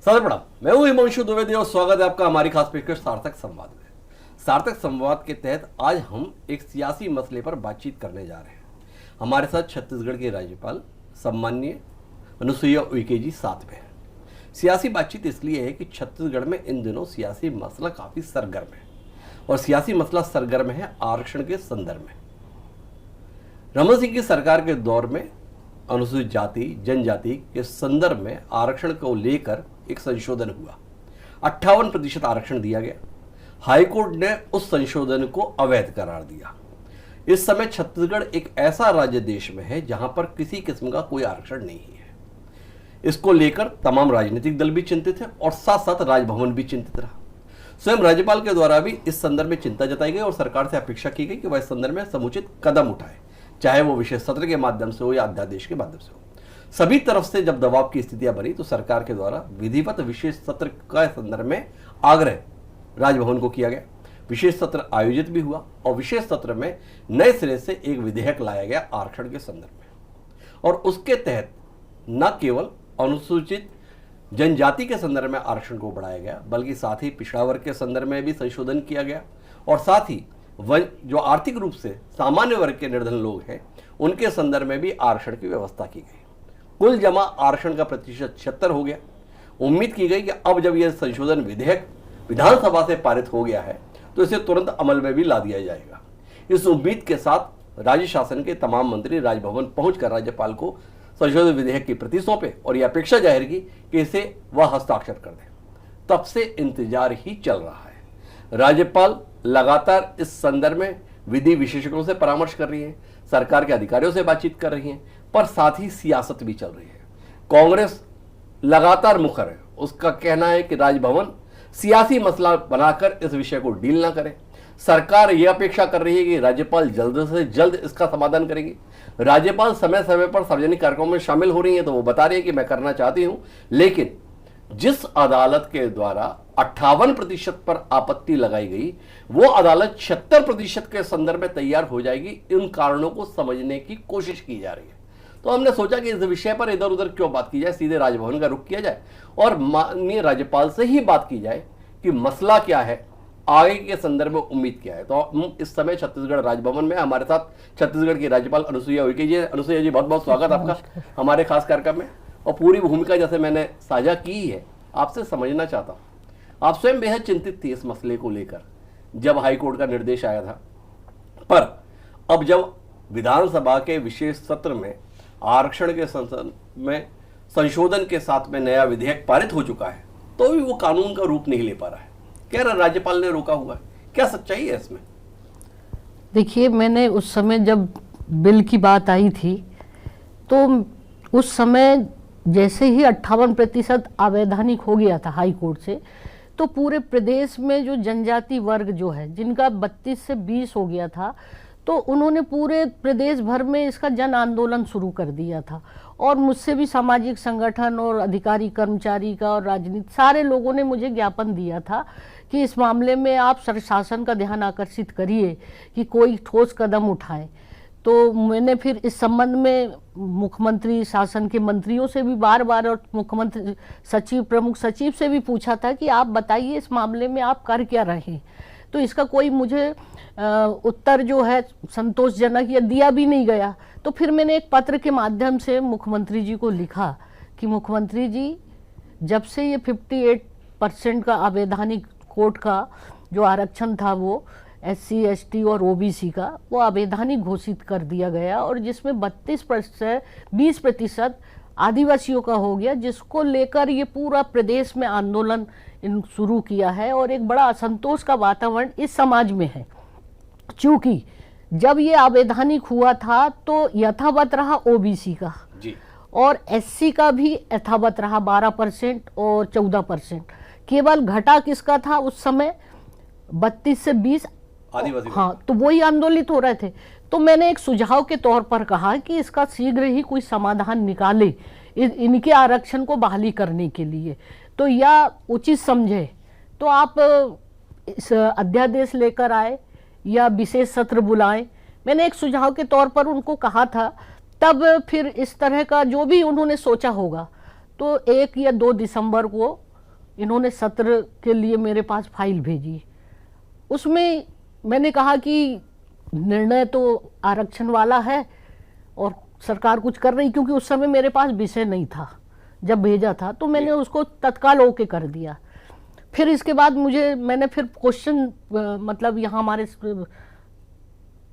Sir प्रणाम, मैं हूं हिमांशु द्विवेदी और स्वागत है आपका हमारी खास पेशकश सार्थक संवाद में। सार्थक संवाद के तहत आज हम एक सियासी मसले पर बातचीत करने जा रहे हैं। हमारे साथ छत्तीसगढ़ के राज्यपाल सम्माननीय अनुसुईया उइके जी साथ में हैं। सियासी बातचीत इसलिए है कि छत्तीसगढ़ में इन दिनों सियासी मसला काफी सरगर्म है और सियासी मसला सरगर्म है आरक्षण के संदर्भ में। रमन सिंह की सरकार के दौर में अनुसूचित जाति जनजाति के संदर्भ में आरक्षण को लेकर एक संशोधन हुआ। 58% आरक्षण दिया गया। हाईकोर्ट ने उस संशोधन को अवैध करार दिया। इस समय छत्तीसगढ़ एक ऐसा राज्य देश में है जहां पर किसी किस्म का कोई आरक्षण नहीं है। इसको लेकर तमाम राजनीतिक दल भी चिंतित है और साथ साथ राजभवन भी चिंतित रहा। स्वयं राज्यपाल के द्वारा भी इस संदर्भ में चिंता जताई गई और सरकार से अपेक्षा की गई कि वह इस संदर्भ में समुचित कदम उठाए, चाहे वो विशेष सत्र के माध्यम से हो या अध्यादेश के माध्यम से हो। सभी तरफ से जब दबाव की स्थितियां बनी तो सरकार के द्वारा विधिवत विशेष सत्र का संदर्भ में आग्रह राजभवन को किया गया। विशेष सत्र आयोजित भी हुआ और विशेष सत्र में नए सिरे से एक विधेयक लाया गया आरक्षण के संदर्भ में, और उसके तहत न केवल अनुसूचित जनजाति के संदर्भ में आरक्षण को बढ़ाया गया बल्कि साथ ही पिछड़ा वर्ग के संदर्भ में भी संशोधन किया गया और साथ ही जो आर्थिक रूप से सामान्य वर्ग के निर्धन लोग हैं उनके संदर्भ में भी आरक्षण की व्यवस्था की गई। कुल जमा आरक्षण का प्रतिशत 76 हो गया। उम्मीद की गई कि अब जब यह संशोधन विधेयक विधानसभा से पारित हो गया है तो इसे तुरंत अमल में भी ला दिया जाएगा। इस उम्मीद के साथ राज्य शासन के तमाम मंत्री राजभवन पहुंचकर राज्यपाल को संशोधित विधेयक की प्रति सौंपे और यह अपेक्षा जाहिर की कि इसे वह हस्ताक्षर कर दे। तब से इंतजार ही चल रहा है। राज्यपाल लगातार इस संदर्भ में विधि विशेषज्ञों से परामर्श कर रही है, सरकार के अधिकारियों से बातचीत कर रही है, पर साथ ही सियासत भी चल रही है। कांग्रेस लगातार मुखर है। उसका कहना है कि राजभवन सियासी मसला बनाकर इस विषय को डील ना करे। सरकार यह अपेक्षा कर रही है कि राज्यपाल जल्द से जल्द इसका समाधान करेंगे। राज्यपाल समय समय पर सार्वजनिक कार्यक्रमों में शामिल हो रही है तो वो बता रही है कि मैं करना चाहती हूं, लेकिन जिस अदालत के द्वारा 58% पर आपत्ति लगाई गई वो अदालत 76% के संदर्भ में तैयार हो जाएगी। इन कारणों को समझने की कोशिश की जा रही है। तो हमने सोचा कि इस विषय पर इधर उधर क्यों बात की जाए, सीधे राजभवन का रुख किया जाए और माननीय राज्यपाल से ही बात की जाए कि मसला क्या है, आगे के संदर्भ में उम्मीद क्या है। तो हम इस समय छत्तीसगढ़ राजभवन में, हमारे साथ छत्तीसगढ़ की राज्यपाल अनुसुईया उइके जी। अनुसुईया जी, बहुत बहुत स्वागत आपका हमारे खास कार्यक्रम में। और पूरी भूमिका जैसे मैंने साझा की है, आपसे समझना चाहता हूं, आप स्वयं बेहद चिंतित थी इस मसले को लेकर जब हाईकोर्ट का निर्देश आया था, पर अब जब विधानसभा के विशेष सत्र में आरक्षण के संसद में संशोधन के साथ में नया विधेयक पारित हो चुका है तो भी वो कानून का रूप नहीं ले पा रहा है। कह रहा राज्यपाल ने रोका हुआ है, क्या सच्चाई है इसमें? देखिए, मैंने उस समय जब बिल की बात आई थी तो उस समय जैसे ही 58% अवैधानिक हो गया था हाई कोर्ट से, तो पूरे प्रदेश में जो जनजाति वर्ग जो है जिनका 32 से 20 हो गया था, तो उन्होंने पूरे प्रदेश भर में इसका जन आंदोलन शुरू कर दिया था। और मुझसे भी सामाजिक संगठन और अधिकारी कर्मचारी का और राजनीति सारे लोगों ने मुझे ज्ञापन दिया था कि इस मामले में आप शासन का ध्यान आकर्षित करिए कि कोई ठोस कदम उठाए। तो मैंने फिर इस संबंध में मुख्यमंत्री शासन के मंत्रियों से भी बार बार और मुख्यमंत्री सचिव प्रमुख सचिव से भी पूछा था कि आप बताइए इस मामले में आप कर क्या रहे हैं। तो इसका कोई मुझे उत्तर जो है संतोषजनक या दिया भी नहीं गया। तो फिर मैंने एक पत्र के माध्यम से मुख्यमंत्री जी को लिखा कि मुख्यमंत्री जी, जब से ये 58% का अवैधानिक कोर्ट का जो आरक्षण था वो SC ST और OBC का वो अवैधानिक घोषित कर दिया गया और जिसमें 20% आदिवासियों का हो गया, जिसको लेकर ये पूरा प्रदेश में आंदोलन शुरू किया है और एक बड़ा असंतोष का वातावरण इस समाज में है। क्योंकि जब ये अवैधानिक हुआ था तो यथावत रहा OBC का जी, और SC का भी यथावत रहा 12% और 14%। केवल घटा किसका था उस समय 32 से 20 आदिवासी। हाँ, तो वही आंदोलित हो रहे थे। तो मैंने एक सुझाव के तौर पर कहा कि इसका शीघ्र ही कोई समाधान निकाले इनके आरक्षण को बहाली करने के लिए, तो यह उचित समझे तो आप इस अध्यादेश लेकर आए या विशेष सत्र बुलाएं। मैंने एक सुझाव के तौर पर उनको कहा था। तब फिर इस तरह का जो भी उन्होंने सोचा होगा तो 1 या 2 दिसंबर को इन्होंने सत्र के लिए मेरे पास फाइल भेजी। उसमें मैंने कहा कि निर्णय तो आरक्षण वाला है और सरकार कुछ कर रही, क्योंकि उस समय मेरे पास विषय नहीं था जब भेजा था, तो मैंने उसको तत्काल ओके कर दिया। फिर इसके बाद मैंने फिर क्वेश्चन मतलब यहाँ हमारे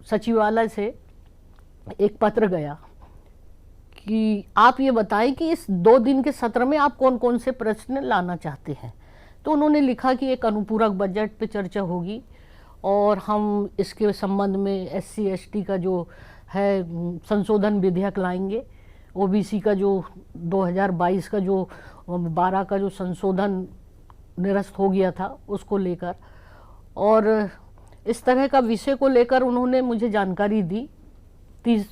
सचिवालय से एक पत्र गया कि आप ये बताएं कि इस 2 दिन के सत्र में आप कौन कौन से प्रश्न लाना चाहते हैं। तो उन्होंने लिखा कि एक अनुपूरक बजट पे चर्चा होगी और हम इसके संबंध में SC ST का जो है संशोधन विधेयक लाएंगे, OBC का जो 2022 का जो 12 का जो संशोधन निरस्त हो गया था उसको लेकर, और इस तरह का विषय को लेकर उन्होंने मुझे जानकारी दी 30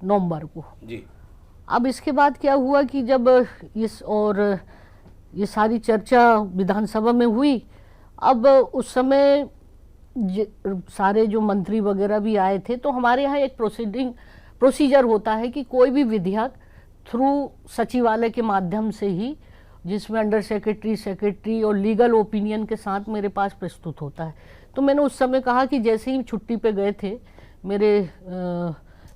नवंबर को जी। अब इसके बाद क्या हुआ कि जब ये सारी चर्चा विधानसभा में हुई, अब उस समय सारे जो मंत्री वगैरह भी आए थे, तो हमारे यहाँ एक प्रोसीजर होता है कि कोई भी विधेयक थ्रू सचिवालय के माध्यम से ही, जिसमें अंडर सेक्रेटरी और लीगल ओपिनियन के साथ मेरे पास प्रस्तुत होता है। तो मैंने उस समय कहा कि जैसे ही छुट्टी पे गए थे मेरे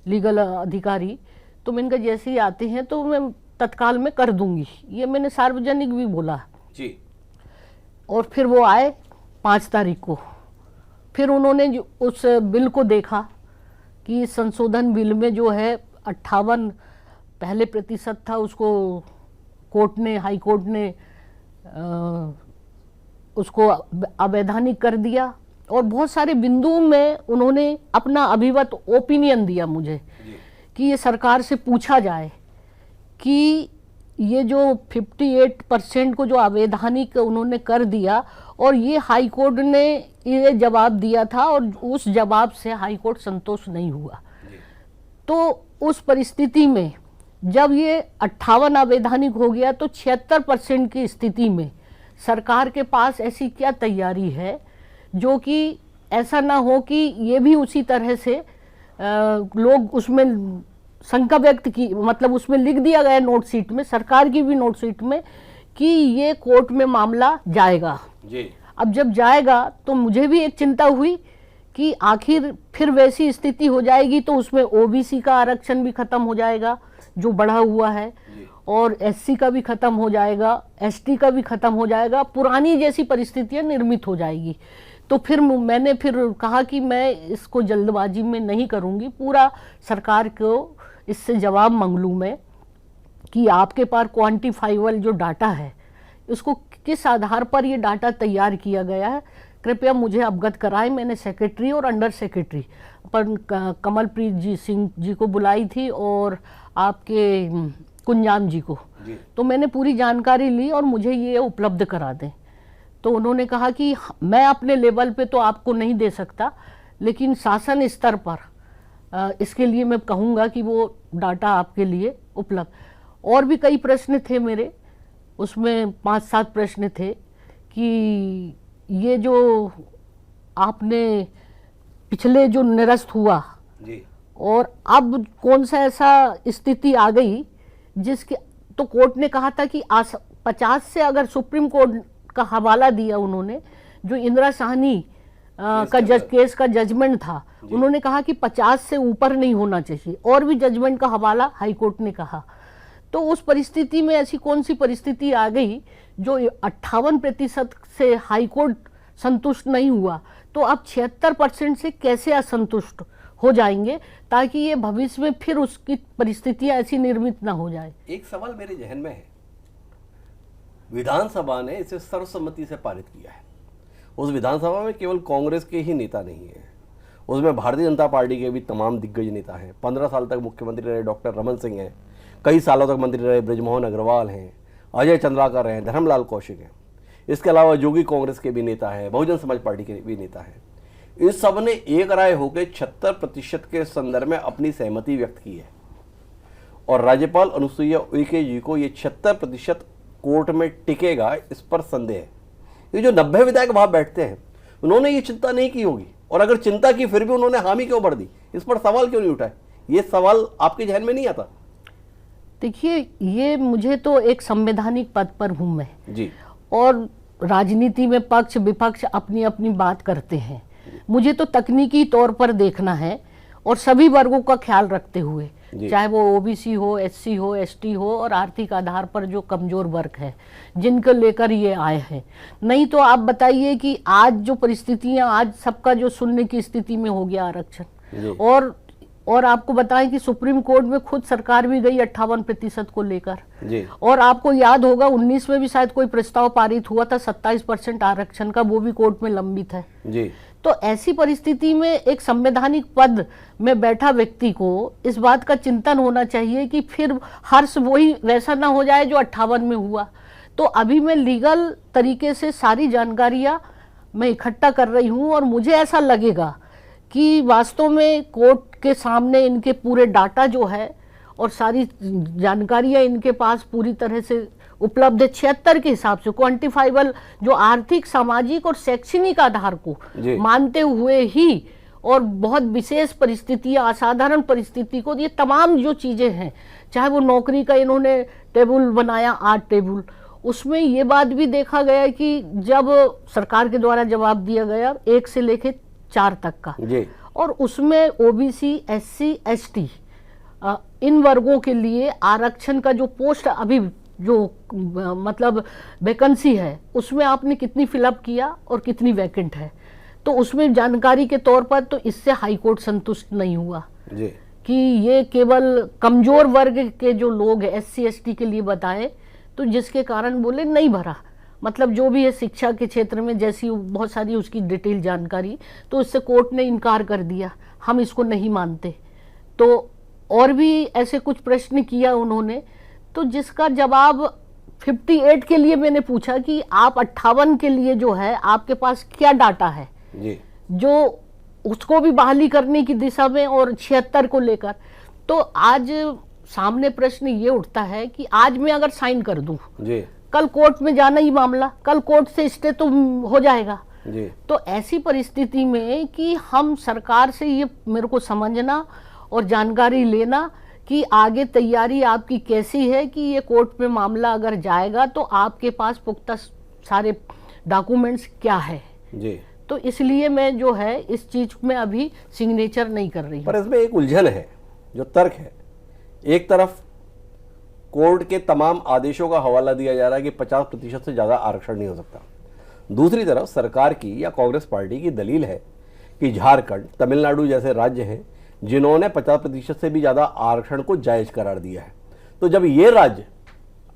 लीगल अधिकारी, तो मैंने कहा जैसे ही आते हैं तो मैं तत्काल में कर दूंगी, ये मैंने सार्वजनिक भी बोला जी। और फिर वो आए 5 तारीख को, फिर उन्होंने उस बिल को देखा कि संशोधन बिल में जो है 58 पहले प्रतिशत था, उसको हाई कोर्ट ने उसको अवैधानिक कर दिया, और बहुत सारे बिंदुओं में उन्होंने अपना अभिमत ओपिनियन दिया मुझे कि ये सरकार से पूछा जाए कि ये जो 58% को जो अवैधानिक उन्होंने कर दिया, और ये हाई कोर्ट ने ये जवाब दिया था और उस जवाब से हाई कोर्ट संतुष्ट नहीं हुआ। तो उस परिस्थिति में जब ये 58 अवैधानिक हो गया, तो 76% की स्थिति में सरकार के पास ऐसी क्या तैयारी है जो कि ऐसा ना हो कि ये भी उसी तरह से लोग उसमें शंका व्यक्त की, मतलब उसमें लिख दिया गया नोट शीट में, सरकार की भी नोट शीट में, कि ये कोर्ट में मामला जाएगा जी। अब जब जाएगा तो मुझे भी एक चिंता हुई कि आखिर फिर वैसी स्थिति हो जाएगी तो उसमें OBC का आरक्षण भी खत्म हो जाएगा जो बढ़ा हुआ है, और SC का भी खत्म हो जाएगा, ST का भी खत्म हो जाएगा, पुरानी जैसी परिस्थितियां निर्मित हो जाएगी। तो फिर मैंने कहा कि मैं इसको जल्दबाजी में नहीं करूंगी, पूरा सरकार को इससे जवाब मांग लूँ मैं कि आपके पास क्वांटिफाइबल जो डाटा है, इसको किस आधार पर ये डाटा तैयार किया गया है, कृपया मुझे अवगत कराएं। मैंने सेक्रेटरी और अंडर सेक्रेटरी पर कमलप्रीत सिंह जी को बुलाई थी और आपके कुंजाम जी को, तो मैंने पूरी जानकारी ली और मुझे ये उपलब्ध करा दें। तो उन्होंने कहा कि मैं अपने लेवल पे तो आपको नहीं दे सकता, लेकिन शासन स्तर पर इसके लिए मैं कहूँगा कि वो डाटा आपके लिए उपलब्ध। और भी कई प्रश्न थे मेरे, उसमें 5-7 प्रश्न थे कि ये जो आपने पिछले जो निरस्त हुआ जी, और अब कौन सा ऐसा स्थिति आ गई जिसके, तो कोर्ट ने कहा था कि 50 से अगर सुप्रीम कोर्ट का हवाला दिया उन्होंने, जो इंदिरा साहनी केस का जजमेंट था, उन्होंने कहा कि 50 से ऊपर नहीं होना चाहिए, और भी जजमेंट का हवाला हाई कोर्ट ने कहा। तो उस परिस्थिति में ऐसी कौन सी परिस्थिति आ गई जो 58% से हाई कोर्ट संतुष्ट नहीं हुआ, तो अब 76% से कैसे असंतुष्ट हो जाएंगे, ताकि ये भविष्य में फिर उसकी परिस्थितियां ऐसी निर्मित ना हो जाए। एक सवाल मेरे जहन में है, विधानसभा ने इसे सर्वसम्मति से पारित किया है। उस विधानसभा में केवल कांग्रेस के ही नेता नहीं है, उसमें भारतीय जनता पार्टी के भी तमाम दिग्गज नेता हैं। 15 साल तक मुख्यमंत्री रहे डॉक्टर रमन सिंह हैं, कई सालों तक मंत्री रहे ब्रजमोहन अग्रवाल हैं, अजय चंद्राकर हैं, धर्मलाल कौशिक हैं। इसके अलावा जोगी कांग्रेस के भी नेता हैं, बहुजन समाज पार्टी के भी नेता हैं। इस सब ने एक राय होकर 76% के संदर्भ में अपनी सहमति व्यक्त की है, और राज्यपाल अनुसुईया उइके जी को ये 76% कोर्ट में टिकेगा, इस पर संदेह है। ये जो 90 विधायक वहां बैठते हैं, उन्होंने ये चिंता नहीं की होगी, और अगर चिंता की फिर भी उन्होंने हामी क्यों भर दी, इस पर सवाल क्यों नहीं उठाए? ये सवाल आपके जहन में नहीं आता? देखिए, ये मुझे तो एक संवैधानिक पद पर हूं मैं जी, और राजनीति में पक्ष विपक्ष अपनी अपनी बात करते हैं, मुझे तो तकनीकी तौर पर देखना है और सभी वर्गों का ख्याल रखते हुए, चाहे वो ओबीसी हो, एससी हो, एसटी हो और आर्थिक आधार पर जो कमजोर वर्ग है जिनको लेकर ये आए हैं। नहीं तो आप बताइए कि आज जो परिस्थितियां, आज सबका जो सुनने की स्थिति में हो गया आरक्षण, और आपको बताएं कि सुप्रीम कोर्ट में खुद सरकार भी गई 58% को लेकर, और आपको याद होगा 19 में भी शायद कोई प्रस्ताव पारित हुआ था 27% आरक्षण का, वो भी कोर्ट में लंबित है जी। तो ऐसी परिस्थिति में एक संवैधानिक पद में बैठा व्यक्ति को इस बात का चिंतन होना चाहिए कि फिर हर्ष वही वैसा ना हो जाए जो 58 में हुआ। तो अभी मैं लीगल तरीके से सारी जानकारियां मैं इकट्ठा कर रही हूं और मुझे ऐसा लगेगा कि वास्तव में कोर्ट के सामने इनके पूरे डाटा जो है और सारी जानकारियां इनके पास पूरी तरह से उपलब्ध है। 76 के हिसाब से क्वांटिफाइबल जो आर्थिक, सामाजिक और शैक्षणिक आधार को मानते हुए ही, और बहुत विशेष परिस्थितियां, असाधारण परिस्थिति को, ये तमाम जो चीजें हैं, चाहे वो नौकरी का इन्होंने टेबल बनाया 8 टेबल, उसमें ये बात भी देखा गया कि जब सरकार के द्वारा जवाब दिया गया 1 से लेके 4 तक का, और उसमें ओबीसी, एससी, एसटी इन वर्गों के लिए आरक्षण का जो पोस्ट अभी जो मतलब वैकेंसी है उसमें आपने कितनी फिलअप किया और कितनी वैकेंट है, तो उसमें जानकारी के तौर पर तो इससे हाई कोर्ट संतुष्ट नहीं हुआ जी। कि ये केवल कमजोर वर्ग के जो लोग हैं एससी एसटी के लिए बताए, तो जिसके कारण बोले नहीं भरा, मतलब जो भी है शिक्षा के क्षेत्र में जैसी बहुत सारी उसकी डिटेल जानकारी, तो उससे कोर्ट ने इनकार कर दिया, हम इसको नहीं मानते। तो और भी ऐसे कुछ प्रश्न किया उन्होंने, तो जिसका जवाब 58 के लिए मैंने पूछा कि आप 58 के लिए जो है आपके पास क्या डाटा है जी, जो उसको भी बहाली करने की दिशा में, और 76 को लेकर। तो आज सामने प्रश्न ये उठता है कि आज मैं अगर साइन कर दूं जी, कल कोर्ट में जाना ही मामला, कल कोर्ट से स्टे तो हो जाएगा जी। तो ऐसी परिस्थिति में कि हम सरकार से ये मेरे को समझना और जानकारी लेना कि आगे तैयारी आपकी कैसी है, कि ये कोर्ट में मामला अगर जाएगा तो आपके पास पुख्ता सारे डॉक्यूमेंट्स क्या है जी। तो इसलिए मैं जो है इस चीज में अभी सिग्नेचर नहीं कर रही। पर इसमें एक उलझन है, जो तर्क है, एक तरफ कोर्ट के तमाम आदेशों का हवाला दिया जा रहा है कि 50% से ज्यादा आरक्षण नहीं हो सकता, दूसरी तरफ सरकार की या कांग्रेस पार्टी की दलील है कि झारखंड, तमिलनाडु जैसे राज्य हैं जिन्होंने 50% से भी ज्यादा आरक्षण को जायज करार दिया है। तो जब ये राज्य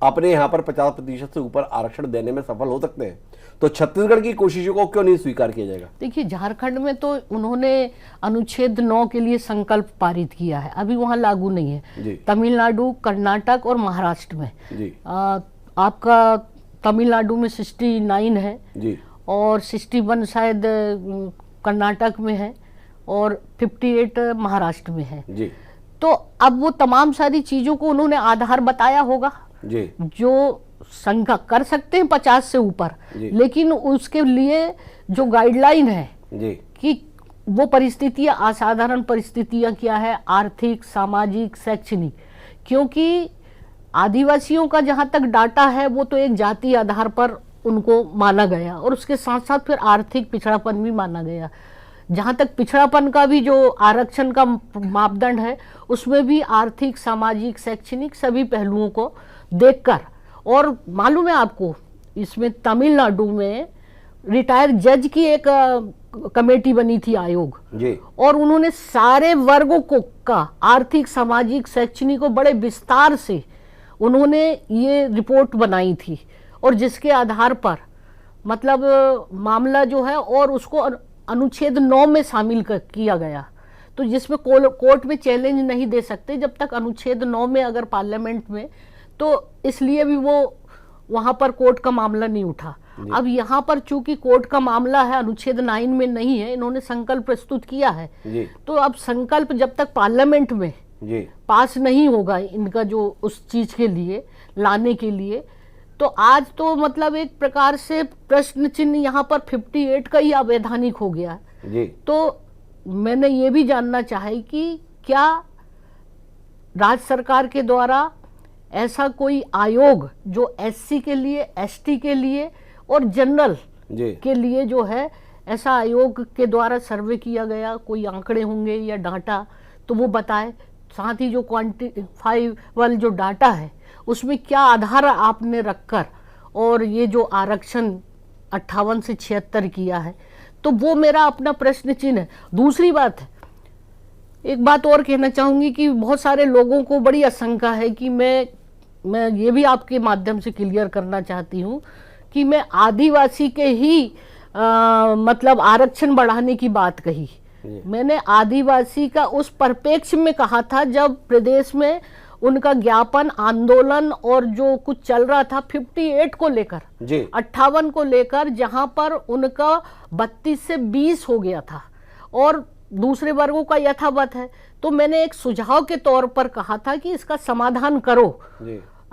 अपने यहाँ पर 50% से ऊपर आरक्षण देने में सफल हो सकते हैं, तो छत्तीसगढ़ की कोशिशों को क्यों नहीं स्वीकार किया जाएगा? देखिए, झारखंड में तो उन्होंने अनुच्छेद 9 के लिए संकल्प पारित किया है, अभी वहां लागू नहीं है। तमिलनाडु, कर्नाटक और महाराष्ट्र में जी। आपका तमिलनाडु में 69 है जी, और 61 शायद कर्नाटक में है, और 58 महाराष्ट्र में है जी। तो अब वो तमाम सारी चीजों को उन्होंने आधार बताया होगा जी, जो शंका कर सकते हैं 50 से ऊपर, लेकिन उसके लिए जो गाइडलाइन है जी, कि वो परिस्थितियां, असाधारण परिस्थितियां क्या है, आर्थिक, सामाजिक, शैक्षणिक, क्योंकि आदिवासियों का जहां तक डाटा है वो तो एक जाति आधार पर उनको माना गया, और उसके साथ साथ फिर आर्थिक पिछड़ापन भी माना गया। जहां तक पिछड़ापन का भी जो आरक्षण का मापदंड है उसमें भी आर्थिक, सामाजिक, शैक्षणिक सभी पहलुओं को देखकर, और मालूम है आपको इसमें तमिलनाडु में रिटायर्ड जज की एक कमेटी बनी थी, आयोग जी, और उन्होंने सारे वर्गों को का आर्थिक, सामाजिक, शैक्षणिक को बड़े विस्तार से उन्होंने ये रिपोर्ट बनाई थी, और जिसके आधार पर मतलब मामला जो है और उसको अनुच्छेद 9 में शामिल किया गया। तो जिसमें कोर्ट में चैलेंज नहीं दे सकते जब तक अनुच्छेद 9 में अगर पार्लियामेंट में, तो इसलिए भी वो वहां पर कोर्ट का मामला नहीं उठा। अब यहाँ पर चूंकि कोर्ट का मामला है, अनुच्छेद 9 में नहीं है, इन्होंने संकल्प प्रस्तुत किया है, तो अब संकल्प जब तक पार्लियामेंट में पास नहीं होगा इनका जो उस चीज के लिए लाने के लिए, तो आज तो मतलब एक प्रकार से प्रश्न चिन्ह यहाँ पर 58 का ही अवैधानिक हो गया जी। तो मैंने ये भी जानना चाहे कि क्या राज्य सरकार के द्वारा ऐसा कोई आयोग जो एससी के लिए, एसटी के लिए और जनरल जी के लिए जो है ऐसा आयोग के द्वारा सर्वे किया गया, कोई आंकड़े होंगे या डाटा तो वो बताए। साथ ही जो क्वांटिफाइबल जो डाटा है उसमें क्या आधार आपने रखकर और ये जो आरक्षण 58 से 76 किया है, तो वो मेरा अपना प्रश्न चिन्ह है। दूसरी बात है, एक बात और कहना चाहूंगी कि बहुत सारे लोगों को बड़ी आशंका है कि मैं ये भी आपके माध्यम से क्लियर करना चाहती हूँ कि मैं आदिवासी के ही मतलब आरक्षण बढ़ाने की बात कही। मैंने आदिवासी का उस परिप्रेक्ष्य में कहा था जब प्रदेश में उनका ज्ञापन आंदोलन और जो कुछ चल रहा था 58 को लेकर, 58 को लेकर, जहां पर उनका 32 से 20 हो गया था और दूसरे वर्गों का यथावत है। तो मैंने एक सुझाव के तौर पर कहा था कि इसका समाधान करो।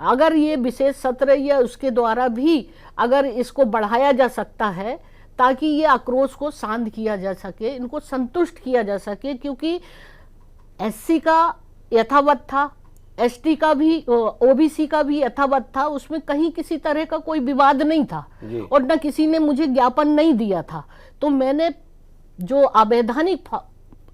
अगर ये विशेष सत्र या उसके द्वारा भी अगर इसको बढ़ाया जा सकता है ताकि ये आक्रोश को शांत किया जा सके, इनको संतुष्ट किया जा सके, क्योंकि एससी का यथावत था, एसटी का भी, ओबीसी का भी यथावत था, उसमें कहीं किसी तरह का कोई विवाद नहीं था और न किसी ने मुझे ज्ञापन नहीं दिया था। तो मैंने जो अवैधानिक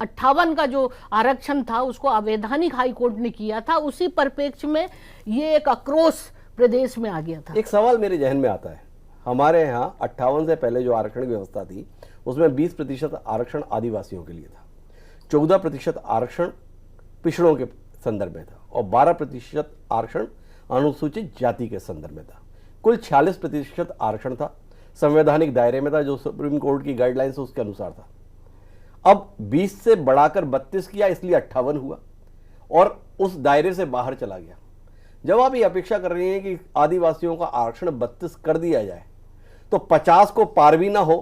58 का जो आरक्षण था उसको अवैधानिक हाईकोर्ट ने किया था, उसी परिप्रेक्ष्य में ये एक आक्रोश प्रदेश में आ गया था। एक सवाल मेरे जहन में आता है, हमारे यहाँ 58 से पहले जो आरक्षण की व्यवस्था थी उसमें 20% आरक्षण आदिवासियों के लिए था, 14% आरक्षण पिछड़ों के संदर्भ में था और 12% आरक्षण अनुसूचित जाति के संदर्भ में था। कुल 46% आरक्षण था, संवैधानिक दायरे में था, जो सुप्रीम कोर्ट की गाइडलाइंस उसके अनुसार था। अब 20 से बढ़ाकर 32 किया, इसलिए 58 हुआ और उस दायरे से बाहर चला गया। जब आप ये अपेक्षा कर रही हैं कि आदिवासियों का आरक्षण 32 कर दिया जाए तो 50 को पार भी ना हो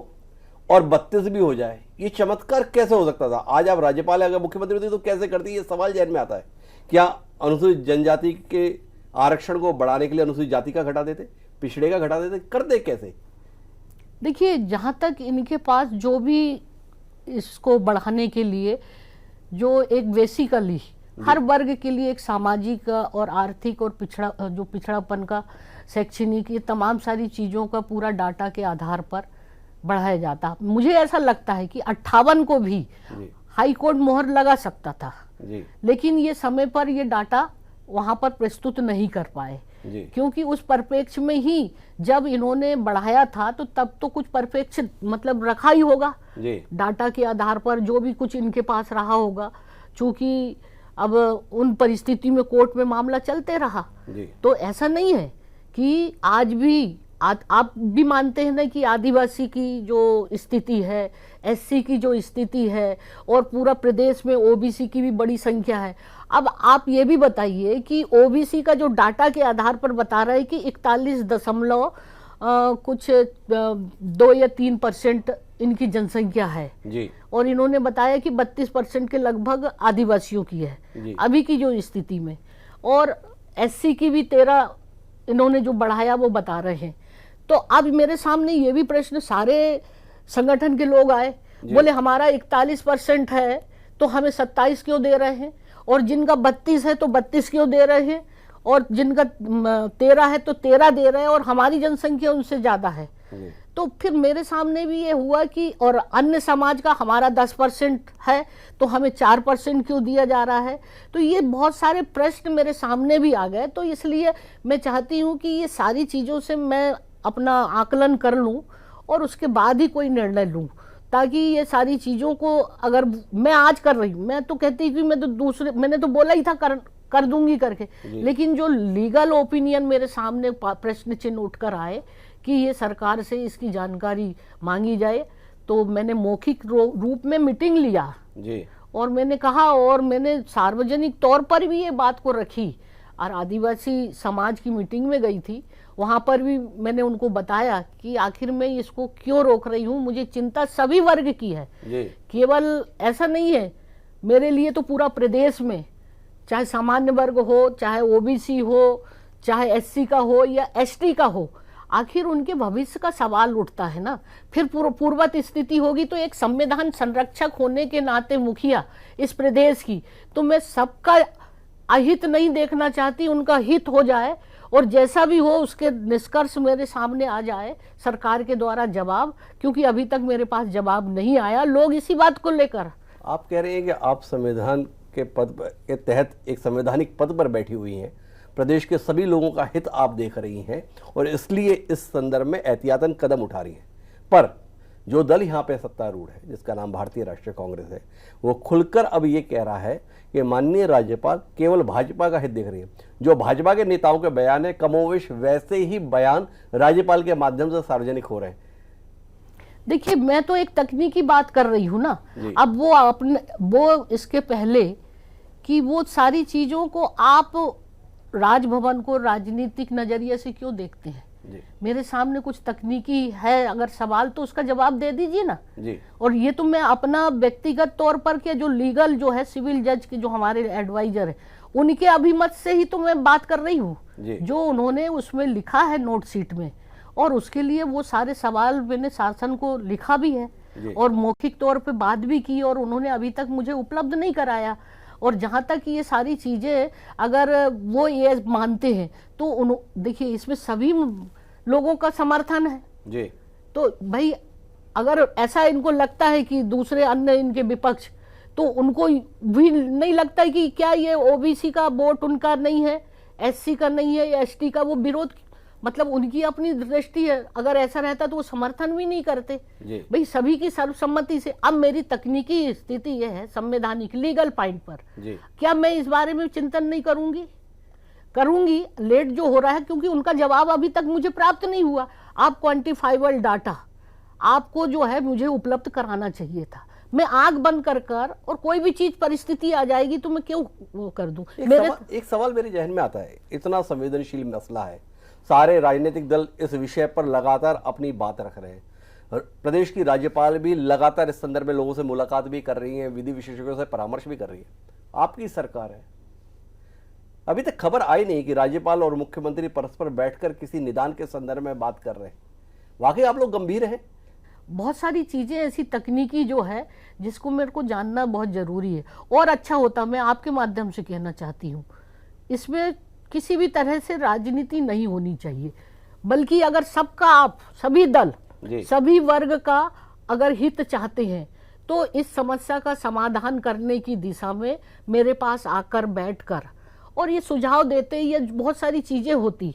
और 32 भी हो जाए, ये चमत्कार कैसे हो सकता था? आज आप राज्यपाल अगर मुख्यमंत्री होते तो कैसे करती, ये सवाल जहन में आता है। क्या अनुसूचित जनजाति के आरक्षण को बढ़ाने के लिए अनुसूचित जाति का घटा देते, पिछड़े का घटा देते, करते कैसे? देखिए, जहाँ तक इनके पास जो भी इसको बढ़ाने के लिए जो एक बेसिकली हर वर्ग के लिए एक सामाजिक और आर्थिक और पिछड़ापन का, शैक्षणिक, ये तमाम सारी चीज़ों का पूरा डाटा के आधार पर बढ़ाया जाता। मुझे ऐसा लगता है कि 58 को भी हाई कोर्ट मोहर लगा सकता था, लेकिन ये समय पर ये डाटा वहाँ पर प्रस्तुत नहीं कर पाए, क्योंकि उस परिप्रेक्ष्य में ही जब इन्होंने बढ़ाया था तो तब तो कुछ परिप्रेक्ष्य मतलब रखा ही होगा डाटा के आधार पर, जो भी कुछ इनके पास रहा होगा। चूंकि अब उन परिस्थिति में कोर्ट में मामला चलते रहा, तो ऐसा नहीं है कि आज भी आप भी मानते हैं ना कि आदिवासी की जो स्थिति है, एससी की जो स्थिति है और पूरा प्रदेश में ओबीसी की भी बड़ी संख्या है। अब आप ये भी बताइए कि ओबीसी का जो डाटा के आधार पर बता रहा है कि 41 कुछ 2 या 3% इनकी जनसंख्या है जी। और इन्होंने बताया कि 32% के लगभग आदिवासियों की है अभी की जो स्थिति में, और एससी की भी 13 इन्होंने जो बढ़ाया वो बता रहे हैं। तो अब मेरे सामने ये भी प्रश्न, सारे संगठन के लोग आए, बोले हमारा 41% है तो हमें 27 क्यों दे रहे हैं, और जिनका 32 है तो 32 क्यों दे रहे हैं, और जिनका 13 है तो 13 दे रहे हैं, और हमारी जनसंख्या उनसे ज्यादा है। तो फिर मेरे सामने भी ये हुआ कि और अन्य समाज का हमारा 10% है तो हमें 4% क्यों दिया जा रहा है। तो ये बहुत सारे प्रश्न मेरे सामने भी आ गए। तो इसलिए मैं चाहती हूँ कि ये सारी चीज़ों से मैं अपना आकलन कर लूँ और उसके बाद ही कोई निर्णय लूँ, ताकि ये सारी चीज़ों को अगर मैं आज कर रही हूँ, मैं तो कहती कि मैंने तो बोला ही था कर दूंगी करके, लेकिन जो लीगल ओपिनियन मेरे सामने प्रश्न चिन्ह उठकर आए कि ये सरकार से इसकी जानकारी मांगी जाए, तो मैंने मौखिक रूप में मीटिंग लिया जी। और मैंने कहा, और मैंने सार्वजनिक तौर पर भी ये बात को रखी, और आदिवासी समाज की मीटिंग में गई थी, वहाँ पर भी मैंने उनको बताया कि आखिर मैं इसको क्यों रोक रही हूँ। मुझे चिंता सभी वर्ग की है, केवल ऐसा नहीं है मेरे लिए, तो पूरा प्रदेश में, चाहे सामान्य वर्ग हो, चाहे ओबीसी हो, चाहे एससी का हो या एसटी का हो, आखिर उनके भविष्य का सवाल उठता है ना। फिर पूर्ववत स्थिति होगी तो एक संविधान संरक्षक होने के नाते मुखिया इस प्रदेश की, तो मैं सबका अहित नहीं देखना चाहती, उनका हित हो जाए और जैसा भी हो उसके निष्कर्ष मेरे सामने आ जाए सरकार के द्वारा जवाब, क्योंकि अभी तक मेरे पास जवाब नहीं आया लोग इसी बात को लेकर। आप कह रहे हैं कि आप संविधान के पद के तहत एक संवैधानिक पद पर बैठी हुई हैं, प्रदेश के सभी लोगों का हित आप देख रही हैं और इसलिए इस संदर्भ में एहतियातन कदम उठा रही हैं। पर जो दल यहाँ पे सत्तारूढ़ है, जिसका नाम भारतीय राष्ट्रीय कांग्रेस है, वो खुलकर अब ये कह रहा है कि माननीय राज्यपाल केवल भाजपा का हित देख रही है। जो भाजपा के नेताओं के बयान है, कमोवेश वैसे ही बयान राज्यपाल के माध्यम से सार्वजनिक हो रहे हैं। देखिए, मैं तो एक तकनीकी बात कर रही हूँ ना। अब वो इसके पहले कि वो सारी चीजों को आप राजभवन को राजनीतिक नजरिए से क्यों देखते हैं? मेरे सामने कुछ तकनीकी है अगर सवाल तो उसका जवाब दे दीजिए ना जी। और ये तो मैं अपना व्यक्तिगत तौर पर के जो लीगल जो है सिविल जज के जो हमारे एडवाइजर है उनके अभिमत से ही तो मैं बात कर रही हूँ, जो उन्होंने उसमें लिखा है नोट शीट में, और उसके लिए वो सारे सवाल मैंने शासन को लिखा भी है और मौखिक तौर पे बात भी की, और उन्होंने अभी तक मुझे उपलब्ध नहीं कराया। और जहाँ तक ये सारी चीजें अगर वो ये मानते हैं तो देखिए इसमें सभी लोगों का समर्थन है जी। तो भाई अगर ऐसा इनको लगता है कि दूसरे अन्य इनके विपक्ष, तो उनको भी नहीं लगता है कि क्या ये ओबीसी का वोट उनका नहीं है, एससी का नहीं है या एसटी का, वो विरोध मतलब उनकी अपनी दृष्टि है। अगर ऐसा रहता तो वो समर्थन भी नहीं करते भाई, सभी की सर्वसम्मति से। अब मेरी तकनीकी स्थिति यह है संवैधानिक लीगल पॉइंट पर, क्या मैं इस बारे में चिंतन नहीं करूंगी? लेट जो हो रहा है क्योंकि उनका जवाब अभी तक मुझे प्राप्त नहीं हुआ। आप क्वांटिफाइबल डाटा आपको जो है मुझे उपलब्ध कराना चाहिए था। मैं आंख बंद कर और कोई भी चीज परिस्थिति आ जाएगी तो मैं क्यों वो कर दूं? एक सवाल मेरे जहन में आता है, इतना संवेदनशील मसला है, सारे राजनीतिक दल इस विषय पर लगातार अपनी बात रख रहे हैं, प्रदेश की राज्यपाल भी लगातार इस संदर्भ में लोगों से मुलाकात भी कर रही है, विधि विशेषज्ञों से परामर्श भी कर रही है। आपकी सरकार है, अभी तक खबर आई नहीं कि राज्यपाल और मुख्यमंत्री परस्पर बैठकर किसी निदान के संदर्भ में बात कर रहे हैं। वाकई आप लोग गंभीर हैं? बहुत सारी चीजें ऐसी तकनीकी जो है जिसको मेरे को जानना बहुत जरूरी है, और अच्छा होता, मैं आपके माध्यम से कहना चाहती हूँ, इसमें किसी भी तरह से राजनीति नहीं होनी चाहिए, बल्कि अगर सबका आप सभी दल सभी वर्ग का अगर हित चाहते हैं तो इस समस्या का समाधान करने की दिशा में मेरे पास आकर बैठकर और ये सुझाव देते, ये बहुत सारी चीजें होती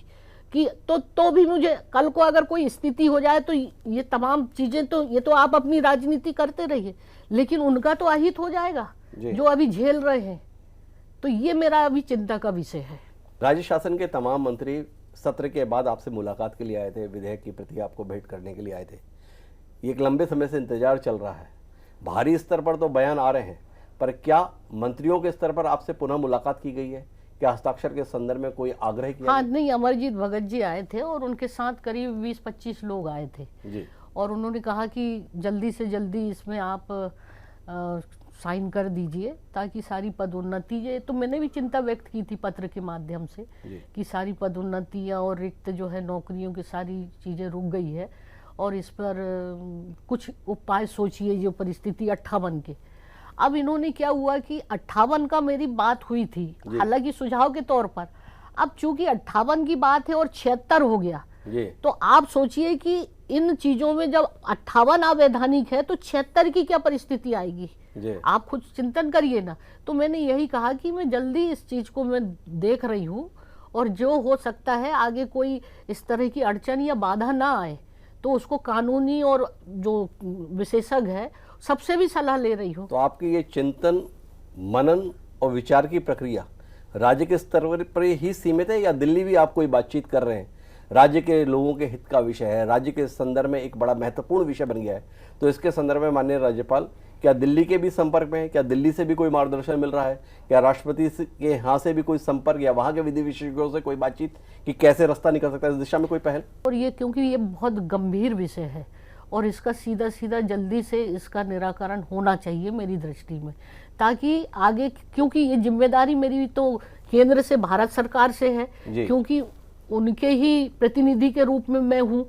कि तो भी मुझे कल को अगर कोई स्थिति हो जाए तो ये तमाम चीजें तो ये तो आप अपनी राजनीति करते रहिए, लेकिन उनका तो अहित हो जाएगा जो अभी झेल रहे हैं। तो ये मेरा अभी चिंता का विषय है। राज्य शासन के तमाम मंत्री सत्र के बाद आपसे मुलाकात के लिए आए थे, विधेयक की प्रति आपको भेंट करने के लिए आए थे। ये एक लंबे समय से इंतजार चल रहा है, भारी स्तर पर तो बयान आ रहे हैं, पर क्या मंत्रियों के स्तर पर आपसे पुनः मुलाकात की गई है? क्या हस्ताक्षर के संदर्भ में कोई आग्रह किया? हाँ, नहीं, अमरजीत भगत जी आए थे और उनके साथ करीब 20-25 लोग आए थे जी। और उन्होंने कहा कि जल्दी से जल्दी इसमें आप साइन कर दीजिए ताकि सारी पदोन्नति, ये तो मैंने भी चिंता व्यक्त की थी पत्र के माध्यम से कि सारी पदोन्नतियाँ और रिक्त जो है नौकरियों की सारी चीज़ें रुक गई है और इस पर कुछ उपाय सोचिए जो परिस्थिति 58 के। अब इन्होंने क्या हुआ कि 58 का मेरी बात हुई थी, हालांकि सुझाव के तौर पर। अब चूंकि 58 की बात है और 76 हो गया, तो आप सोचिए कि इन चीजों में जब 58 अवैधानिक है तो 76 की क्या परिस्थिति आएगी? आप खुद चिंतन करिए ना। तो मैंने यही कहा कि मैं जल्दी इस चीज को मैं देख रही हूँ और जो हो सकता है आगे कोई इस तरह की अड़चन या बाधा ना आए तो उसको कानूनी और जो विशेषज्ञ है सबसे भी सलाह ले रही हूँ। तो आपकी ये चिंतन, मनन और विचार की प्रक्रिया राज्य के स्तर पर ही सीमित है या दिल्ली भी आप कोई बातचीत कर रहे हैं? राज्य के लोगों के हित का विषय है, राज्य के संदर्भ में एक बड़ा महत्वपूर्ण विषय बन गया है, तो इसके संदर्भ में माननीय राज्यपाल क्या दिल्ली के भी संपर्क में है? क्या दिल्ली से भी कोई मार्गदर्शन मिल रहा है? क्या राष्ट्रपति के यहाँ से भी कोई संपर्क या वहाँ के विधि विशेषज्ञों से कोई बातचीत कि कैसे रास्ता निकल सकता है, इस दिशा में कोई पहल? और ये क्योंकि ये बहुत गंभीर विषय है और इसका सीधा सीधा जल्दी से इसका निराकरण होना चाहिए मेरी दृष्टि में, ताकि आगे, क्योंकि ये जिम्मेदारी मेरी तो केंद्र से भारत सरकार से है, क्योंकि उनके ही प्रतिनिधि के रूप में मैं हूँ,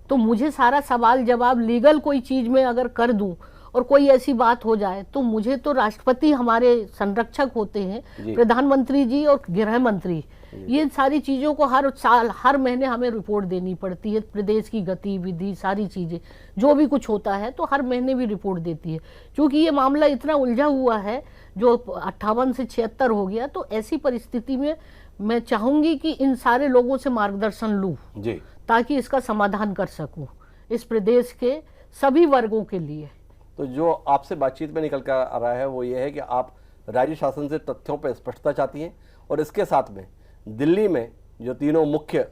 तो मुझे सारा सवाल जवाब लीगल कोई चीज में अगर कर दूं और कोई ऐसी बात हो जाए तो मुझे तो राष्ट्रपति हमारे संरक्षक होते हैं, प्रधानमंत्री जी और गृह मंत्री, ये सारी चीज़ों को हर साल हर महीने हमें रिपोर्ट देनी पड़ती है। प्रदेश की गतिविधि सारी चीज़ें जो भी कुछ होता है तो हर महीने भी रिपोर्ट देती है। क्योंकि ये मामला इतना उलझा हुआ है, जो 58 से 76 हो गया, तो ऐसी परिस्थिति में मैं चाहूँगी कि इन सारे लोगों से मार्गदर्शन लूँ जी, ताकि इसका समाधान कर सकूँ इस प्रदेश के सभी वर्गों के लिए। तो जो आपसे बातचीत में निकल कर आ रहा है वो ये है कि आप राज्य शासन से तथ्यों पर स्पष्टता चाहती हैं, और इसके साथ में दिल्ली में जो तीनों मुख्य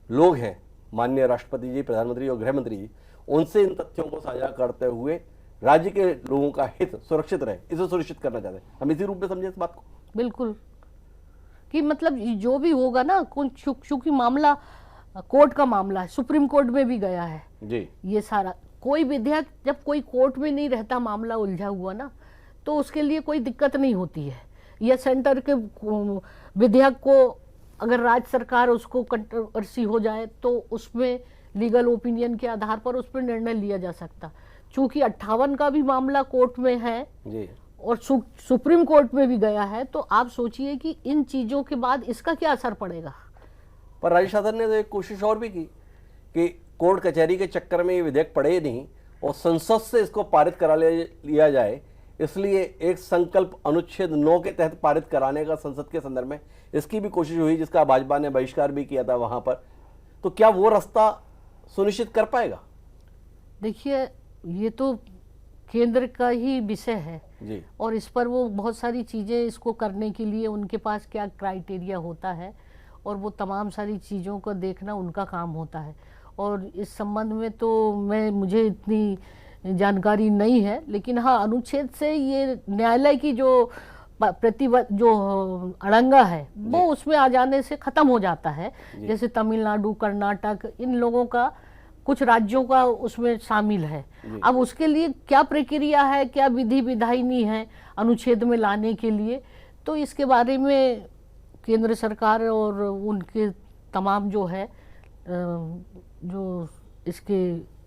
लोग हैं, माननीय राष्ट्रपति जी, प्रधानमंत्री और गृह मंत्री जी, उनसे इन तथ्यों को साझा करते हुए राज्य के लोगों का हित सुरक्षित रहे, इसे सुनिश्चित करना चाहते हैं। हम इसी रूप में समझे इस बात को। बिल्कुल, कि मतलब जो भी होगा ना, चूंकि मामला कोर्ट का मामला है, सुप्रीम कोर्ट में भी गया है जी, ये सारा। कोई विधेयक जब कोई कोर्ट में नहीं रहता, मामला उलझा हुआ ना, तो उसके लिए कोई दिक्कत नहीं होती है। या सेंटर के विधेयक को अगर राज्य सरकार उसको कंट्रोवर्सी हो जाए तो उसमें लीगल ओपिनियन के आधार पर उस पर निर्णय लिया जा सकता। चूंकि 58 का भी मामला कोर्ट में है जी, और सुप्रीम कोर्ट में भी गया है, तो आप सोचिए कि इन चीजों के बाद इसका क्या असर पड़ेगा। पर राज्य शासन ने तो एक कोशिश और भी की कि कोर्ट कचहरी के चक्कर में ये विधेयक पड़े नहीं और संसद से इसको पारित करा लिया जाए, इसलिए एक संकल्प अनुच्छेद 9 के तहत पारित कराने का संसद के संदर्भ में इसकी भी कोशिश हुई, जिसका भाजपा ने बहिष्कार भी किया था वहां पर। तो क्या वो रास्ता सुनिश्चित कर पाएगा? देखिए, ये तो केंद्र का ही विषय है जी, और इस पर वो बहुत सारी चीजें इसको करने के लिए उनके पास क्या क्राइटेरिया होता है और वो तमाम सारी चीज़ों को देखना उनका काम होता है। और इस संबंध में तो मुझे इतनी जानकारी नहीं है, लेकिन हाँ, अनुच्छेद से ये न्यायालय की जो जो अड़ंगा है वो उसमें आ जाने से खत्म हो जाता है। जैसे तमिलनाडु, कर्नाटक, इन लोगों का, कुछ राज्यों का उसमें शामिल है। अब उसके लिए क्या प्रक्रिया है, क्या विधि विधायनी है अनुच्छेद में लाने के लिए, तो इसके बारे में केंद्र सरकार और उनके तमाम जो है जो इसके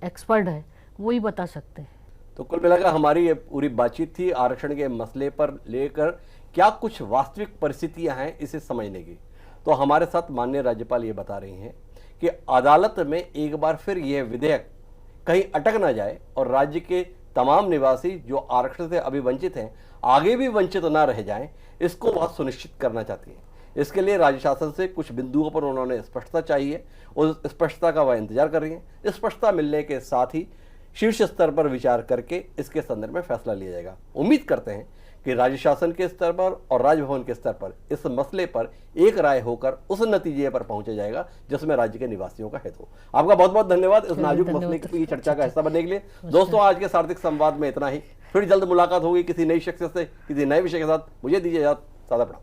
एक्सपर्ट है वो ही बता सकते हैं। तो कुल मिलाकर हमारी ये पूरी बातचीत थी आरक्षण के मसले पर लेकर क्या कुछ वास्तविक परिस्थितियां हैं इसे समझने की। तो हमारे साथ माननीय राज्यपाल ये बता रही हैं कि अदालत में एक बार फिर यह विधेयक कहीं अटक ना जाए और राज्य के तमाम निवासी जो आरक्षण से अभी वंचित हैं आगे भी वंचित ना रह जाएं, इसको वह सुनिश्चित करना चाहती है। इसके लिए राज्य शासन से कुछ बिंदुओं पर उन्होंने स्पष्टता चाहिए और स्पष्टता का वह इंतजार कर रही है। स्पष्टता मिलने के साथ ही शीर्ष स्तर पर विचार करके इसके संदर्भ में फैसला लिया जाएगा। उम्मीद करते हैं कि राज्य शासन के स्तर पर और राजभवन के स्तर पर इस मसले पर एक राय होकर उस नतीजे पर पहुंचा जाएगा जिसमें राज्य के निवासियों का हित हो। आपका बहुत बहुत धन्यवाद इस नाजुक मसले की चर्चा का हिस्सा बनने के लिए। दोस्तों, आज के सार्थक संवाद में इतना ही। फिर जल्द मुलाकात होगी किसी नई शख्सियत से, किसी नए विषय के साथ। मुझे दीजिए इजाजत। सादा प्रणाम।